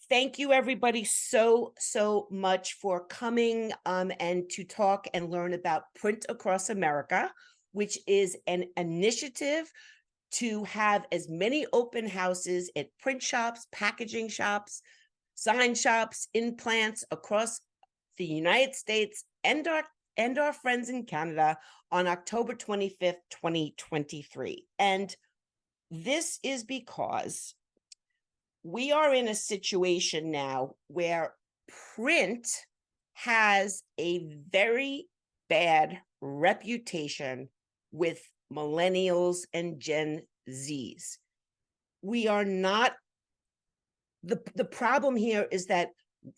Thank you, everybody, so much for coming and to talk and learn about Print Across America, which is an initiative to have as many open houses at print shops, packaging shops, sign shops, in plants across the United States and our friends in Canada on October 25th, 2023. And this is because we are in a situation now where print has a very bad reputation with millennials and Gen Zs. We are not the problem here is that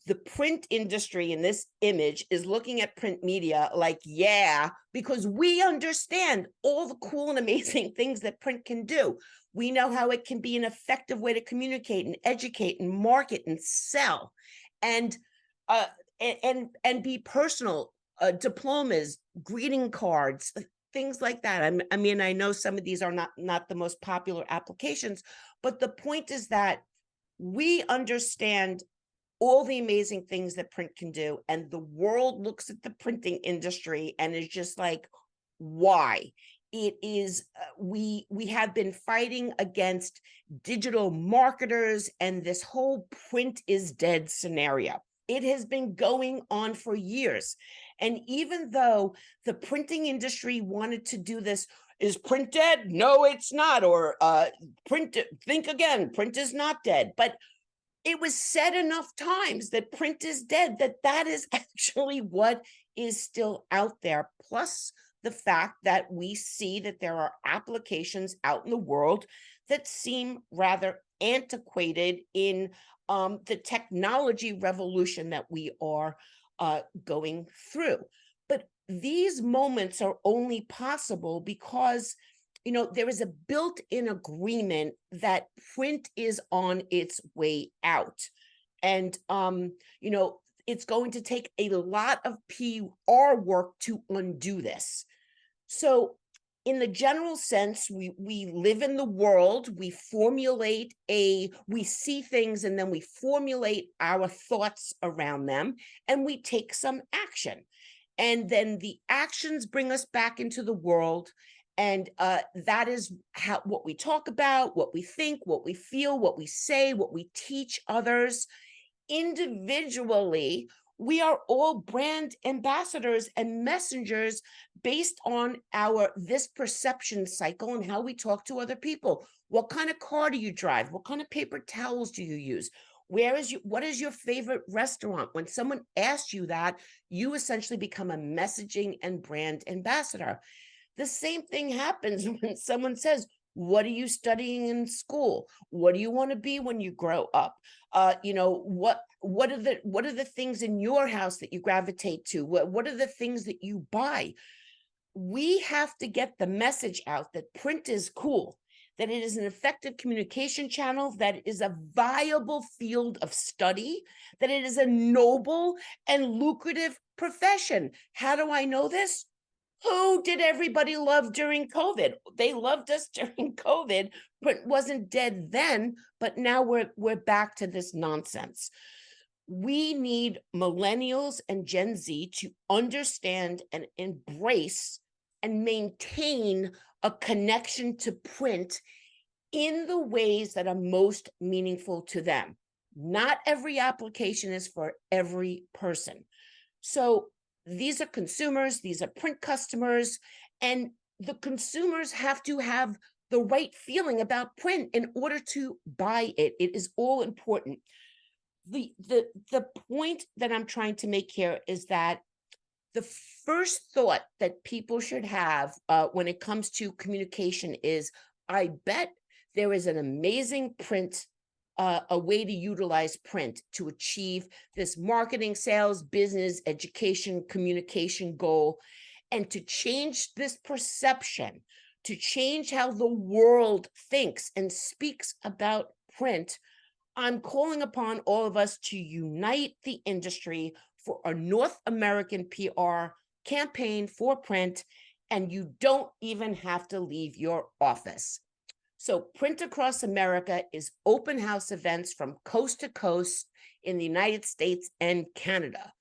the print industry in this image is looking at print media like, yeah, because we understand all the cool and amazing things that print can do. We know how it can be an effective way to communicate and educate and market and sell and uh and be personal, diplomas, greeting cards, things like that. I mean, I know some of these are not the most popular applications, but the point is that we understand all the amazing things that print can do, and the world looks at the printing industry and is just like, why? It is we have been fighting against digital marketers and this whole print is dead scenario. It has been going on for years, and even though the printing industry wanted to do this, is print dead? No, it's not. Or print, think again, print is not dead. But it was said enough times that print is dead that is actually what is still out there. Plus the fact that we see that there are applications out in the world that seem rather antiquated in the technology revolution that we are going through. But these moments are only possible because there is a built-in agreement that print is on its way out. And it's going to take a lot of PR work to undo this. So in the general sense, we live in the world, we see things and then we formulate our thoughts around them and we take some action. And then the actions bring us back into the world. And that is what we talk about, what we think, what we feel, what we say, what we teach others. Individually, we are all brand ambassadors and messengers based on this perception cycle and how we talk to other people. What kind of car do you drive? What kind of paper towels do you use? What is your favorite restaurant? When someone asks you that, you essentially become a messaging and brand ambassador. The same thing happens when someone says, what are you studying in school? What do you want to be when you grow up? What are the things in your house that you gravitate to? What are the things that you buy? We have to get the message out that print is cool, that it is an effective communication channel, that it is a viable field of study, that it is a noble and lucrative profession. How do I know this? Who did everybody love during COVID? They loved us during COVID, but wasn't dead then. But now we're back to this nonsense. We need millennials and Gen Z to understand and embrace and maintain a connection to print in the ways that are most meaningful to them. Not every application is for every person. So these are consumers, these are print customers, and the consumers have to have the right feeling about print in order to buy it. It is all important. The point that I'm trying to make here is that the first thought that people should have when it comes to communication is, I bet there is an amazing print, a way to utilize print to achieve this marketing, sales, business, education, communication goal, and to change this perception, to change how the world thinks and speaks about print. I'm calling upon all of us to unite the industry for a North American PR campaign for print, and you don't even have to leave your office. So Print Across America is open house events from coast to coast in the United States and Canada.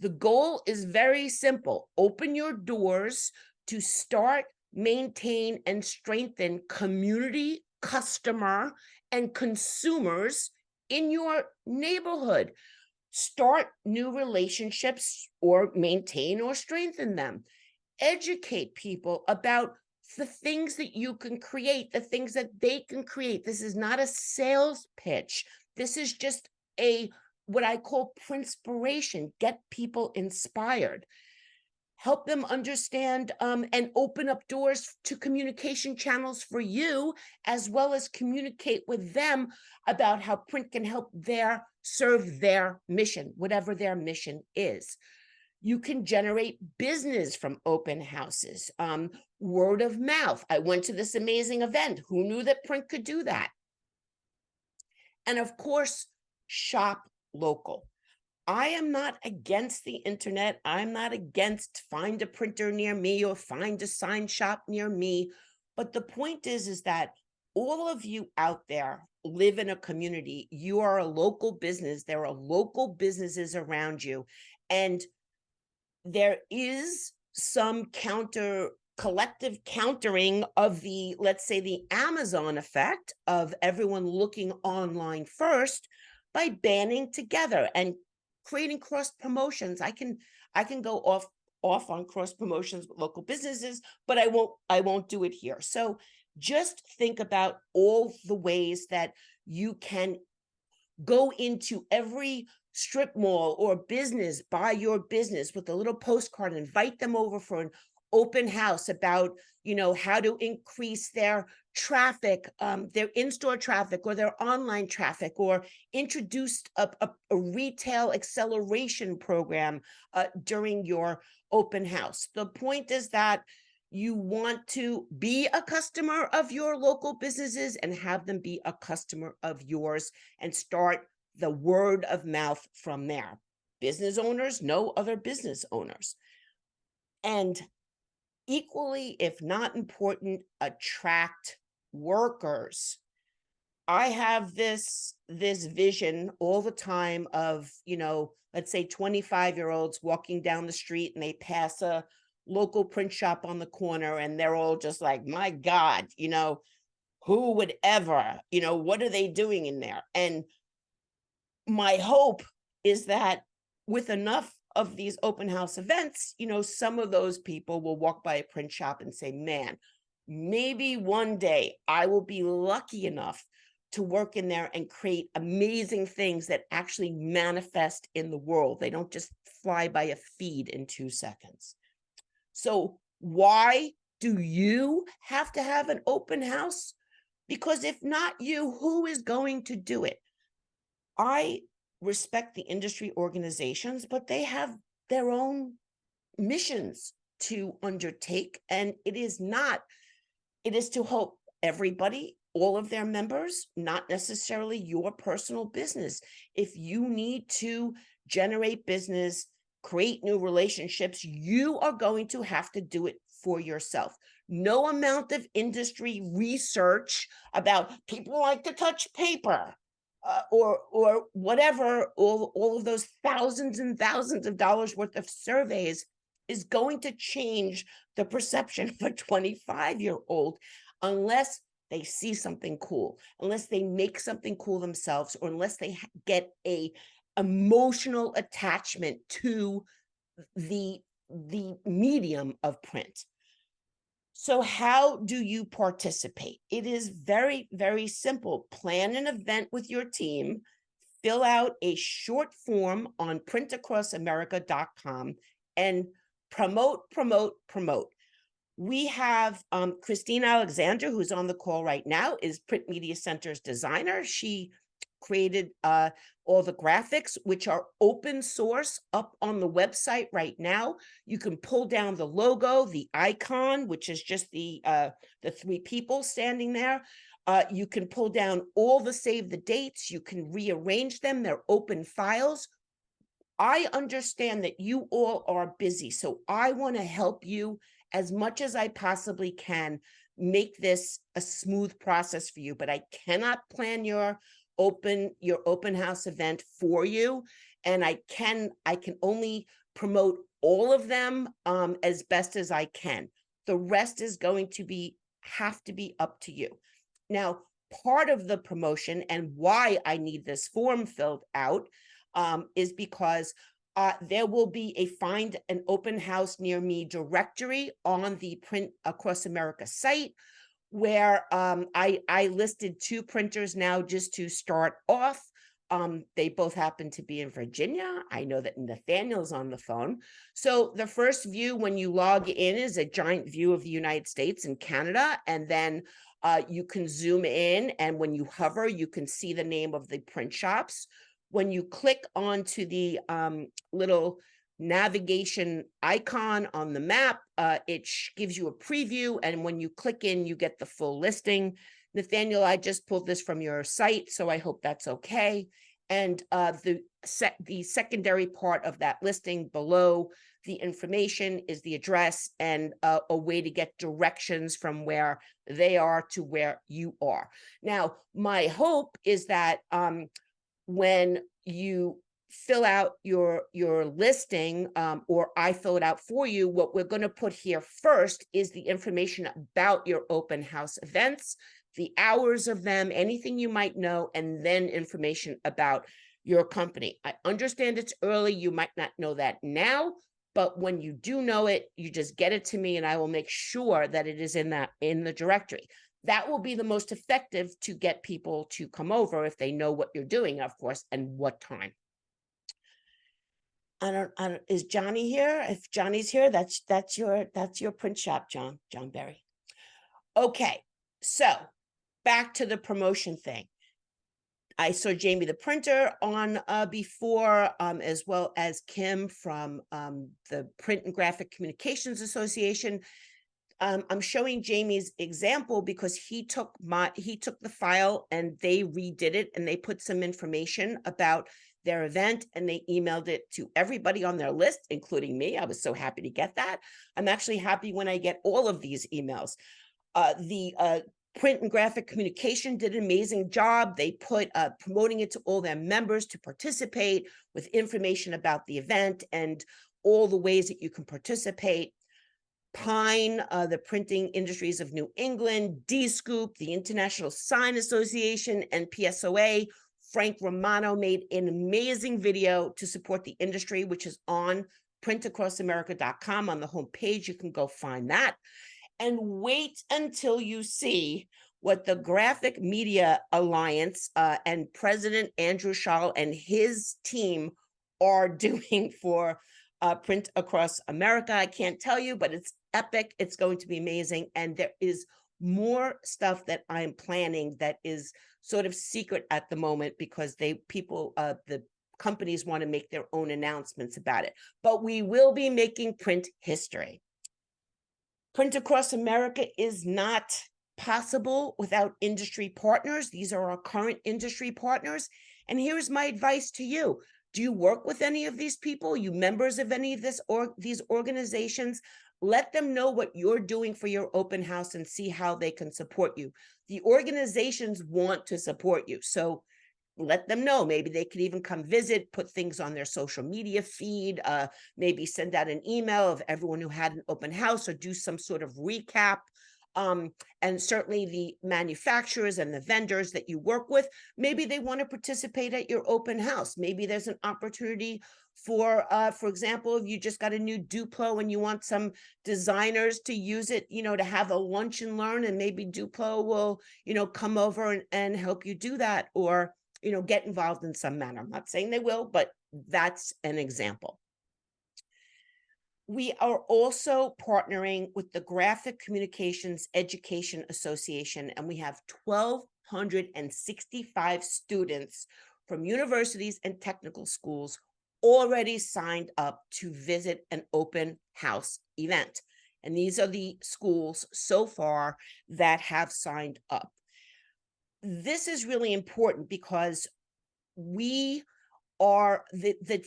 The goal is very simple. Open your doors to start, maintain, and strengthen community, customer, and consumers in your neighborhood. Start new relationships or maintain or strengthen them. Educate people about the things that you can create, the things that they can create. This is not a sales pitch. This is just a what I call printspiration. Get people inspired. Help them understand and open up doors to communication channels for you, as well as communicate with them about how print can help serve their mission, whatever their mission is. You can generate business from open houses, word of mouth. I went to this amazing event. Who knew that print could do that? And of course, shop local. I am not against the internet. I'm not against find a printer near me or find a sign shop near me. But the point is that all of you out there live in a community. You are a local business. There are local businesses around you. And there is some collective countering of the, let's say, the Amazon effect of everyone looking online first by banding together and creating cross promotions. I can go off on cross promotions with local businesses, but I won't do it here. So just think about all the ways that you can go into every strip mall or business, buy your business with a little postcard, invite them over for an open house about, how to increase their traffic, their in-store traffic or their online traffic, or introduced a retail acceleration program during your open house. The point is that you want to be a customer of your local businesses and have them be a customer of yours and start the word of mouth from there. Business owners know other business owners. And equally, if not important, attract workers. I have this vision all the time of, let's say 25-year-olds walking down the street and they pass a local print shop on the corner and they're all just like, my God, who would ever, what are they doing in there? And my hope is that with enough of these open house events, some of those people will walk by a print shop and say, man, maybe one day I will be lucky enough to work in there and create amazing things that actually manifest in the world. They don't just fly by a feed in 2 seconds. So why do you have to have an open house? Because if not you, who is going to do it? I respect the industry organizations, but they have their own missions to undertake. And it is to help everybody, all of their members, not necessarily your personal business. If you need to generate business, create new relationships, you are going to have to do it for yourself. No amount of industry research about people like to touch paper, or whatever, all of those thousands and thousands of dollars worth of surveys is going to change the perception of a 25-year-old unless they see something cool, unless they make something cool themselves, or unless they get a emotional attachment to the medium of print. So how do you participate? It is very, very simple. Plan an event with your team, fill out a short form on printacrossamerica.com and promote. We have Christine Alexander, who's on the call right now, is Print Media Center's designer. She created all the graphics, which are open source, up on the website right now. You can pull down the logo, the icon, which is just the 3 people standing there. You can pull down all the save the dates. You can rearrange them. They're open files. I understand that you all are busy, so I want to help you as much as I possibly can make this a smooth process for you, but I cannot plan your open house event for you. And I can only promote all of them as best as I can. The rest is going to have to be up to you. Now, part of the promotion and why I need this form filled out is because there will be a Find an Open House Near Me directory on the Print Across America site, where I listed 2 printers now just to start off. They both happen to be in Virginia. I know that Nathaniel's on the phone. So the first view when you log in is a giant view of the United States and Canada, and then you can zoom in, and when you hover, you can see the name of the print shops. When you click onto the little navigation icon on the map, it gives you a preview, and when you click in, you get the full listing. Nathaniel, I just pulled this from your site, so I hope that's okay. And the secondary part of that listing below the information is the address and a way to get directions from where they are to where you are. Now, my hope is that when you fill out your listing, or I fill it out for you, what we're going to put here first is the information about your open house events, the hours of them, anything you might know, and then information about your company. I understand it's early. You might not know that now, but when you do know it, you just get it to me and I will make sure that it is in the directory. That will be the most effective to get people to come over if they know what you're doing, of course, and what time. I don't, is Johnny here? If Johnny's here, that's your print shop, John Berry. Okay, so back to the promotion thing. I saw Jamie the printer on before, as well as Kim from the Print and Graphic Communications Association. I'm showing Jamie's example because he took the file and they redid it and they put some information about their event and they emailed it to everybody on their list, including me. I was so happy to get that. I'm actually happy when I get all of these emails. The Print and Graphic Communication did an amazing job. They put promoting it to all their members to participate with information about the event and all the ways that you can participate. Pine, the Printing Industries of New England, D-Scoop, the International Sign Association, and PSOA. Frank Romano made an amazing video to support the industry, which is on printacrossamerica.com. On the homepage, you can go find that. And wait until you see what the Graphic Media Alliance and President Andrew Schall and his team are doing for Print Across America. I can't tell you, but it's epic. It's going to be amazing. And there is more stuff that I'm planning that is sort of secret at the moment because the companies want to make their own announcements about it. But we will be making print history. Print Across America is not possible without industry partners. These are our current industry partners. And here's my advice to you. Do you work with any of these people? You members of any of these organizations? Let them know what you're doing for your open house and see how they can support you. The organizations want to support you. So let them know. Maybe they could even come visit, put things on their social media feed, maybe send out an email of everyone who had an open house or do some sort of recap. And certainly the manufacturers and the vendors that you work with, maybe they want to participate at your open house. Maybe there's an opportunity for example, if you just got a new Duplo and you want some designers to use it, to have a lunch and learn, and maybe Duplo will, come over and help you do that, or, get involved in some manner. I'm not saying they will, but that's an example. We are also partnering with the Graphic Communications Education Association, and we have 1,265 students from universities and technical schools already signed up to visit an open house event. And these are the schools so far that have signed up. This is really important because we are the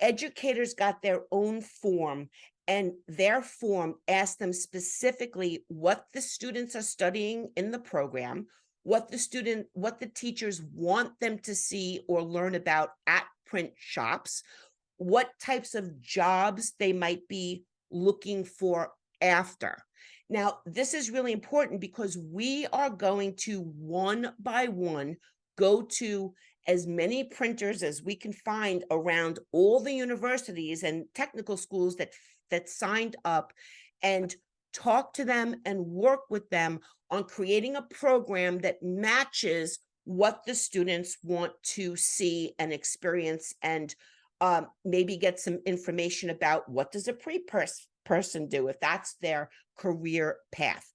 educators got their own form, and their form asks them specifically what the students are studying in the program, what the teachers want them to see or learn about at print shops, what types of jobs they might be looking for after. Now, this is really important because we are going to one by one go to as many printers as we can find around all the universities and technical schools that signed up, and talk to them and work with them on creating a program that matches what the students want to see and experience, and maybe get some information about what does a person do if that's their career path.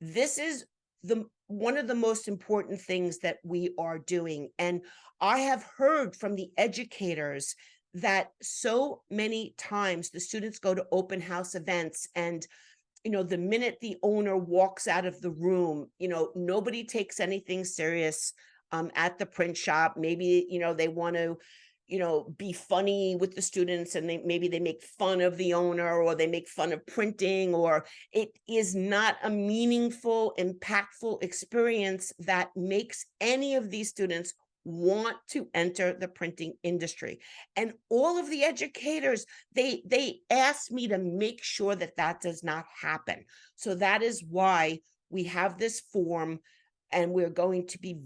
This is the one of the most important things that we are doing. And I have heard from the educators that so many times the students go to open house events, and the minute the owner walks out of the room, nobody takes anything serious at the print shop. Maybe, they want to, be funny with the students, and maybe they make fun of the owner, or they make fun of printing, or it is not a meaningful, impactful experience that makes any of these students want to enter the printing industry. And all of the educators, they asked me to make sure that that does not happen. So that is why we have this form, and we're going to be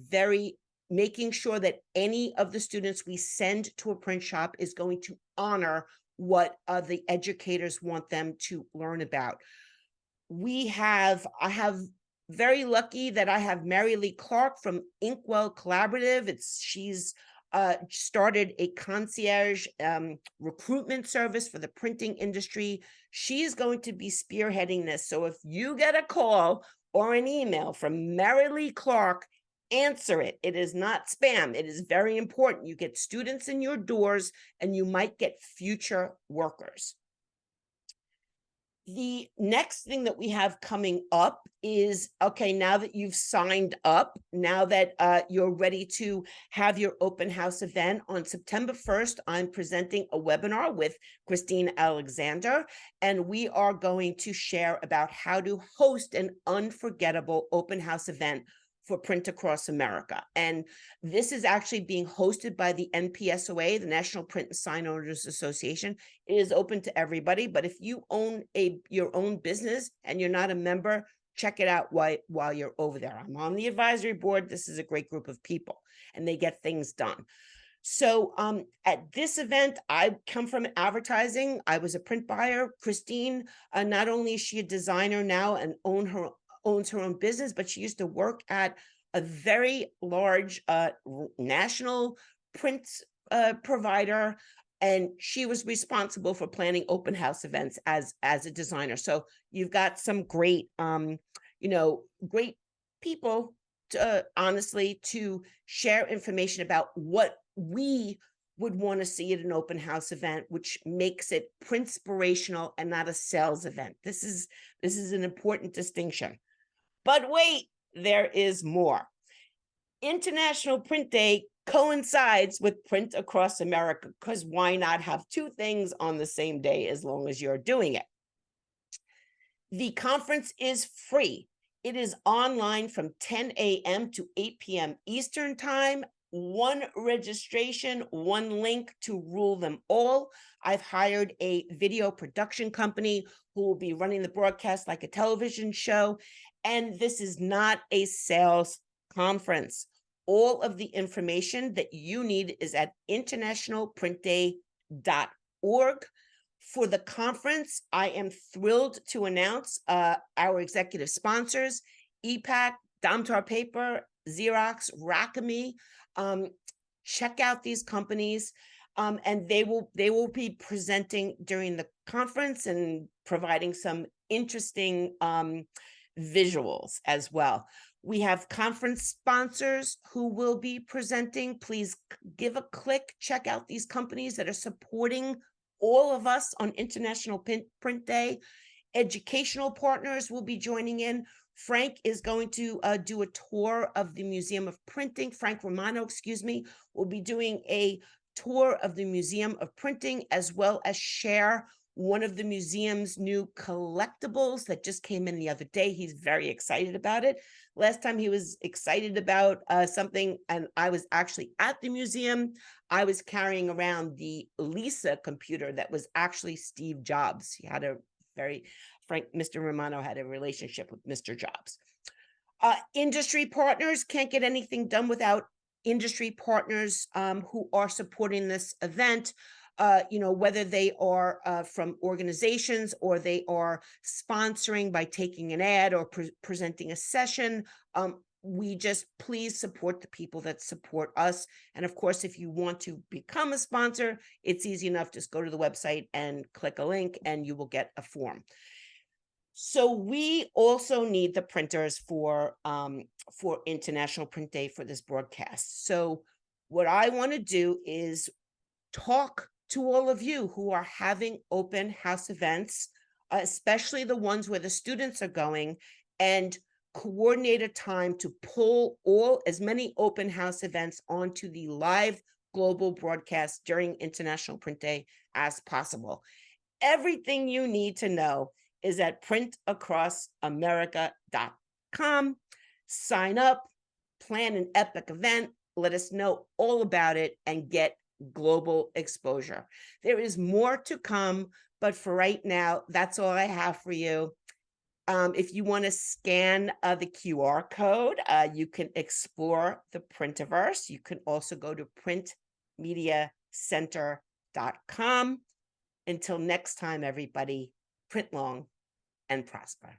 making sure that any of the students we send to a print shop is going to honor what the educators want them to learn about. I have very lucky that I have Mary Lee Clark from Inkwell Collaborative. She's started a concierge recruitment service for the printing industry. She's going to be spearheading this. So if you get a call or an email from Mary Lee Clark, answer it. It is not spam. It is very important. You get students in your doors, and you might get future workers. The next thing that we have coming up is, okay, now that you've signed up, now that you're ready to have your open house event on September 1st, I'm presenting a webinar with Christine Alexander, and we are going to share about how to host an unforgettable open house event for Print Across America. And this is actually being hosted by the NPSOA, the National Print and Sign Owners Association. It is open to everybody, but if you own your own business and you're not a member, check it out while you're over there. I'm on the advisory board. This is a great group of people, and they get things done. So at this event, I come from advertising. I was a print buyer. Christine, not only is she a designer now and owns her own business, but she used to work at a very large national print provider, and she was responsible for planning open house events as a designer. So you've got some great great people to, honestly, to share information about what we would want to see at an open house event, which makes it printspirational and not a sales event. This is an important distinction. But wait, there is more. International Print Day coincides with Print Across America, because why not have two things on the same day as long as you're doing it? The conference is free. It is online from 10 a.m. to 8 p.m. Eastern Time. One registration, one link to rule them all. I've hired a video production company who will be running the broadcast like a television show. And this is not a sales conference. All of the information that you need is at internationalprintday.org. For the conference, I am thrilled to announce our executive sponsors, EPAC, Domtar Paper, Xerox, Rackham. Check out these companies, and they will be presenting during the conference and providing some interesting visuals as well. We have conference sponsors who will be presenting. Please give a click, check out these companies that are supporting all of us on International Print Day. Educational partners will be joining in. Frank is going to do a tour of the Museum of Printing. Frank Romano, will be doing a tour of the Museum of Printing, as well as share one of the museum's new collectibles that just came in the other day. He's very excited about it. Last time he was excited about something, and I was actually at the museum, I was carrying around the Lisa computer that was actually Steve Jobs. He had a very, Mr. Romano had a relationship with Mr. Jobs. Industry partners can't get anything done without industry partners who are supporting this event. Whether they are from organizations or they are sponsoring by taking an ad or presenting a session. We just please support the people that support us. And of course, if you want to become a sponsor, it's easy enough. Just go to the website and click a link and you will get a form. So we also need the printers for International Print Day for this broadcast. So what I want to do is talk to all of you who are having open house events, especially the ones where the students are going, and coordinate a time to pull as many open house events onto the live global broadcast during International Print Day as possible. Everything you need to know is at printacrossamerica.com. Sign up, plan an epic event, let us know all about it, and get global exposure. There is more to come, but for right now, that's all I have for you. If you want to scan the QR code, you can explore the Printiverse. You can also go to printmediacenter.com. Until next time, everybody, print long and prosper.